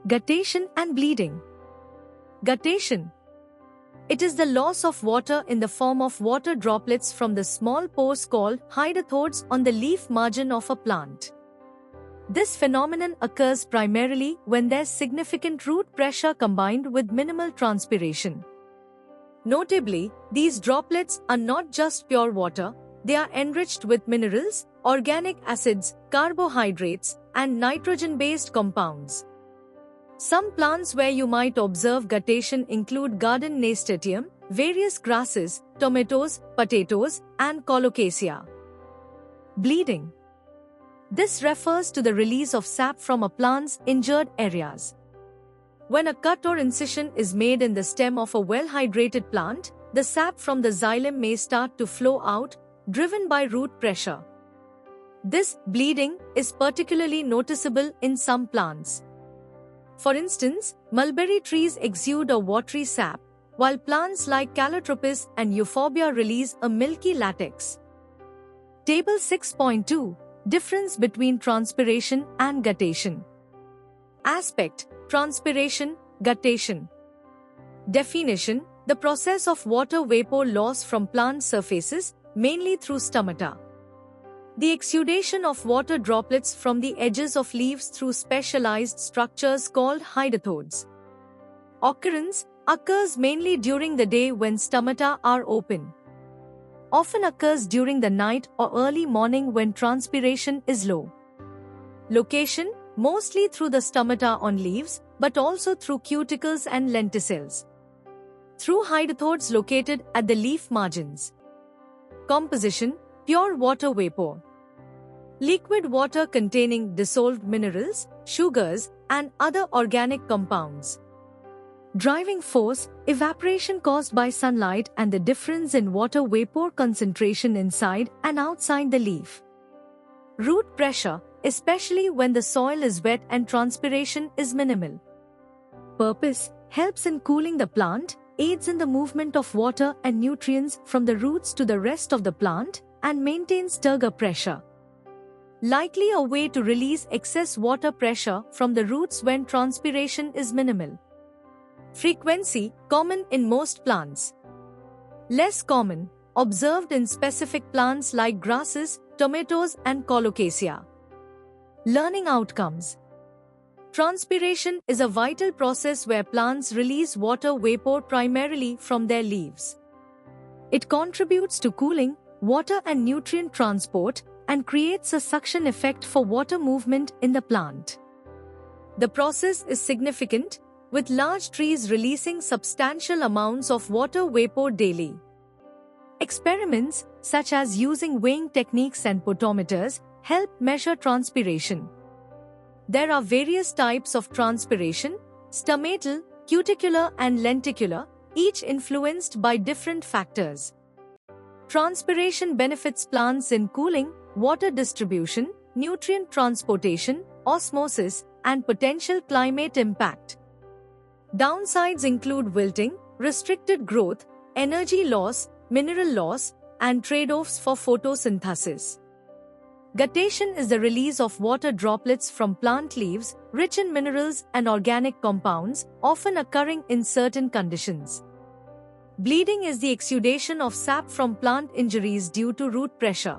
Guttation and bleeding. Guttation. It is the loss of water in the form of water droplets from the small pores called hydatodes on the leaf margin of a plant. This phenomenon occurs primarily when there's significant root pressure combined with minimal transpiration. Notably, these droplets are not just pure water, they are enriched with minerals, organic acids, carbohydrates, and nitrogen-based compounds. Some plants where you might observe guttation include garden nasturtium, various grasses, tomatoes, potatoes, and colocasia. Bleeding. This refers to the release of sap from a plant's injured areas. When a cut or incision is made in the stem of a well-hydrated plant, the sap from the xylem may start to flow out, driven by root pressure. This bleeding is particularly noticeable in some plants. For instance, mulberry trees exude a watery sap, while plants like Calotropis and Euphorbia release a milky latex. Table 6.2. Difference between transpiration and guttation. Aspect: transpiration, guttation. Definition: the process of water vapor loss from plant surfaces, mainly through stomata. The exudation of water droplets from the edges of leaves through specialized structures called hydatodes. Occurrence occurs mainly during the day when stomata are open. Often occurs during the night or early morning when transpiration is low. Location: mostly through the stomata on leaves, but also through cuticles and lenticels. Through hydatodes located at the leaf margins. Composition: pure water vapor. Liquid water containing dissolved minerals, sugars, and other organic compounds. Driving force: evaporation caused by sunlight and the difference in water vapor concentration inside and outside the leaf. Root pressure, especially when the soil is wet and transpiration is minimal. Purpose: helps in cooling the plant, aids in the movement of water and nutrients from the roots to the rest of the plant, and maintains turgor pressure. Likely a way to release excess water pressure from the roots when transpiration is minimal. Frequency: common in most plants. Less common, observed in specific plants like grasses, tomatoes, and colocasia. Learning outcomes. Transpiration is a vital process where plants release water vapor primarily from their leaves. It contributes to cooling, water and nutrient transport, and creates a suction effect for water movement in the plant. The process is significant, with large trees releasing substantial amounts of water vapor daily. Experiments, such as using weighing techniques and potometers, help measure transpiration. There are various types of transpiration: stomatal, cuticular, and lenticular, each influenced by different factors. Transpiration benefits plants in cooling, water distribution, nutrient transportation, osmosis, and potential climate impact. Downsides include wilting, restricted growth, energy loss, mineral loss, and trade-offs for photosynthesis. Guttation is the release of water droplets from plant leaves, rich in minerals and organic compounds, often occurring in certain conditions. Bleeding is the exudation of sap from plant injuries due to root pressure.